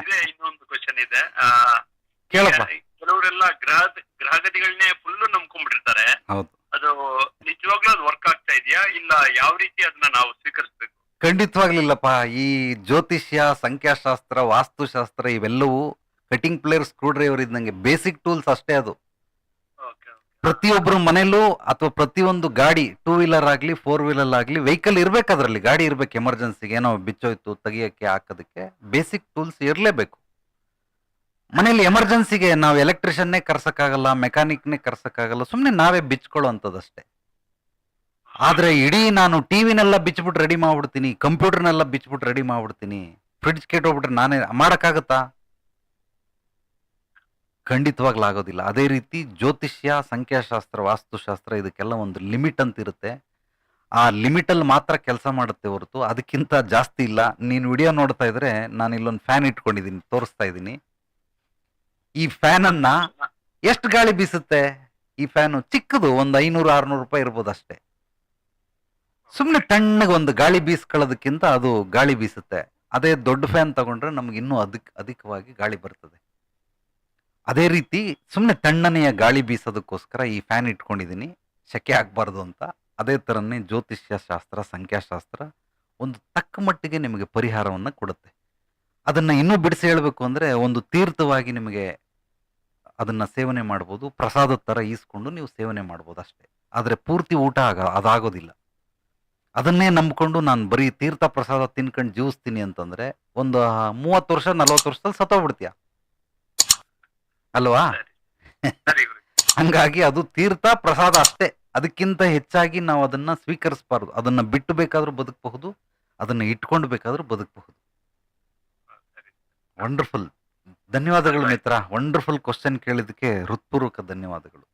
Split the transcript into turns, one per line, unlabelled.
ಇದೇ ಇನ್ನೊಂದು ಕ್ವಶನ್ ಇದೆ. ಈಗ
ಕೇಳಪ್ಪ.
ಕೆಲವರೆಲ್ಲ ಗ್ರಹಗತಿಗಳನ್ನೇ ಫುಲ್ಲು ನಂಬ್ಕೊಂಡ್ಬಿಟ್ಟಿರ್ತಾರೆ.
ಹೌದು.
ಅದು ನಿಜವಾಗ್ಲೂ ಅದು ವರ್ಕ್ ಆಗ್ತಾ ಇದೆಯಾ, ಇಲ್ಲ ಯಾವ ರೀತಿ ಅದನ್ನ ನಾವು ಸ್ವೀಕರಿಸಬೇಕು?
ಖಂಡಿತವಾಗ್ಲಿಲ್ಲಪ್ಪ. ಈ ಜ್ಯೋತಿಷ್ಯ, ಸಂಖ್ಯಾಶಾಸ್ತ್ರ, ವಾಸ್ತುಶಾಸ್ತ್ರ ಇವೆಲ್ಲವೂ ಕಟಿಂಗ್ ಪ್ಲೇಯರ್, ಸ್ಕ್ರೂ ಡ್ರೈವರ್ ಇದ್ದಂಗೆ ಬೇಸಿಕ್ ಟೂಲ್ಸ್ ಅಷ್ಟೇ ಅದು.
ಓಕೆ.
ಪ್ರತಿಯೊಬ್ಬರ ಮನೇಲೂ ಅಥವಾ ಪ್ರತಿಯೊಂದು ಗಾಡಿ, ಟೂ ವೀಲರ್ ಆಗಲಿ, ಫೋರ್ ವೀಲರ್ ಆಗಲಿ, ವೆಹಿಕಲ್ ಇರ್ಬೇಕು, ಅದರಲ್ಲಿ ಗಾಡಿ ಇರ್ಬೇಕು. ಎಮರ್ಜೆನ್ಸಿಗೆ ಏನೋ ಬಿಚ್ಚೋಯ್ತು ತೆಗಿಯಕ್ಕೆ ಹಾಕೋದಕ್ಕೆ ಬೇಸಿಕ್ ಟೂಲ್ಸ್ ಇರಲೇಬೇಕು. ಮನೇಲಿ ಎಮರ್ಜೆನ್ಸಿಗೆ ನಾವು ಎಲೆಕ್ಟ್ರಿಷನ್ನೇ ಕರ್ಸಕ್ಕಾಗಲ್ಲ, ಮೆಕ್ಯಾನಿಕ್ನೇ ಕರ್ಸಕ್ಕಾಗಲ್ಲ, ಸುಮ್ಮನೆ ನಾವೇ ಬಿಚ್ಕೊಳ್ಳೋಂಥದ್ದಷ್ಟೇ. ಆದ್ರೆ ಇಡೀ ನಾನು ಟಿವಿನೆಲ್ಲ ಬಿಚ್ಬಿಟ್ಟು ರೆಡಿ ಮಾಡ್ಬಿಡ್ತೀನಿ, ಕಂಪ್ಯೂಟರ್ನೆಲ್ಲ ಬಿಚ್ಬಿಟ್ಟು ರೆಡಿ ಮಾಡ್ಬಿಡ್ತೀನಿ, ಫ್ರಿಡ್ಜ್ ಕೆಟ್ಟೋಗ್ಬಿಟ್ರೆ ನಾನೇ ಮಾಡಕ್ಕಾಗತ್ತಾ? ಖಂಡಿತವಾಗ್ಲೂ ಆಗೋದಿಲ್ಲ. ಅದೇ ರೀತಿ ಜ್ಯೋತಿಷ್ಯ, ಸಂಖ್ಯಾಶಾಸ್ತ್ರ, ವಾಸ್ತುಶಾಸ್ತ್ರ ಇದಕ್ಕೆಲ್ಲ ಒಂದು ಲಿಮಿಟ್ ಅಂತ ಇರುತ್ತೆ. ಆ ಲಿಮಿಟಲ್ಲಿ ಮಾತ್ರ ಕೆಲಸ ಮಾಡುತ್ತೆ ಹೊರತು ಅದಕ್ಕಿಂತ ಜಾಸ್ತಿ ಇಲ್ಲ. ನೀನು ವಿಡಿಯೋ ನೋಡ್ತಾ ಇದ್ರೆ ನಾನು ಇಲ್ಲೊಂದು ಫ್ಯಾನ್ ಇಟ್ಕೊಂಡಿದ್ದೀನಿ, ತೋರಿಸ್ತಾ ಇದ್ದೀನಿ. ಈ ಫ್ಯಾನ್ ಅನ್ನ ಎಷ್ಟು ಗಾಳಿ ಬೀಸುತ್ತೆ? ಈ ಫ್ಯಾನು ಚಿಕ್ಕದು, ಒಂದು 500-600 ರೂಪಾಯಿ ಇರ್ಬೋದು ಅಷ್ಟೇ. ಸುಮ್ಮನೆ ತಣ್ಣಗೆ ಒಂದು ಗಾಳಿ ಬೀಸ್ಕೊಳ್ಳೋದಕ್ಕಿಂತ ಅದು ಗಾಳಿ ಬೀಸುತ್ತೆ. ಅದೇ ದೊಡ್ಡ ಫ್ಯಾನ್ ತಗೊಂಡ್ರೆ ನಮ್ಗೆ ಇನ್ನೂ ಅಧಿಕವಾಗಿ ಗಾಳಿ ಬರ್ತದೆ. ಅದೇ ರೀತಿ ಸುಮ್ಮನೆ ತಣ್ಣನೆಯ ಗಾಳಿ ಬೀಸೋದಕ್ಕೋಸ್ಕರ ಈ ಫ್ಯಾನ್ ಇಟ್ಕೊಂಡಿದ್ದೀನಿ, ಸೆಕೆ ಆಗಬಾರ್ದು ಅಂತ. ಅದೇ ಥರನೇ ಜ್ಯೋತಿಷ್ಯ ಶಾಸ್ತ್ರ, ಸಂಖ್ಯಾಶಾಸ್ತ್ರ ಒಂದು ತಕ್ಕ ಮಟ್ಟಿಗೆ ನಿಮಗೆ ಪರಿಹಾರವನ್ನು ಕೊಡುತ್ತೆ. ಅದನ್ನು ಇನ್ನೂ ಬಿಡಿಸಿ ಹೇಳಬೇಕು ಅಂದರೆ ಒಂದು ತೀರ್ಥವಾಗಿ ನಿಮಗೆ ಅದನ್ನು ಸೇವನೆ ಮಾಡ್ಬೋದು. ಪ್ರಸಾದದ ಥರ ಈಸ್ಕೊಂಡು ನೀವು ಸೇವನೆ ಮಾಡ್ಬೋದು ಅಷ್ಟೇ. ಆದರೆ ಪೂರ್ತಿ ಊಟ ಅದಾಗೋದಿಲ್ಲ. ಅದನ್ನೇ ನಂಬ್ಕೊಂಡು ನಾನು ಬರೀ ತೀರ್ಥ ಪ್ರಸಾದ ತಿನ್ಕೊಂಡು ಜೀವಿಸ್ತೀನಿ ಅಂತಂದರೆ ಒಂದು 30 ವರ್ಷ 40 ವರ್ಷದಲ್ಲಿ ಸತ್ತೋಗ್ಬಿಡ್ತೀಯ ಅಲ್ವಾ?
ಸರಿ ಗುರು.
ಹಂಗಾಗಿ ಅದು ತೀರ್ಥ ಪ್ರಸಾದ ಅಷ್ಟೇ. ಅದಕ್ಕಿಂತ ಹೆಚ್ಚಾಗಿ ನಾವು ಅದನ್ನ ಸ್ವೀಕರಿಸಬಾರ್ದು. ಅದನ್ನ ಬಿಟ್ಟು ಬೇಕಾದ್ರೂ ಬದುಕಬಹುದು, ಅದನ್ನ ಇಟ್ಕೊಂಡು ಬೇಕಾದ್ರೂ ಬದುಕಬಹುದು. ವಂಡರ್ಫುಲ್. ಧನ್ಯವಾದಗಳು ಮಿತ್ರ. ವಂಡರ್ಫುಲ್ ಕ್ವಶನ್ ಕೇಳಿದಕ್ಕೆ ಹೃತ್ಪೂರ್ವಕ ಧನ್ಯವಾದಗಳು.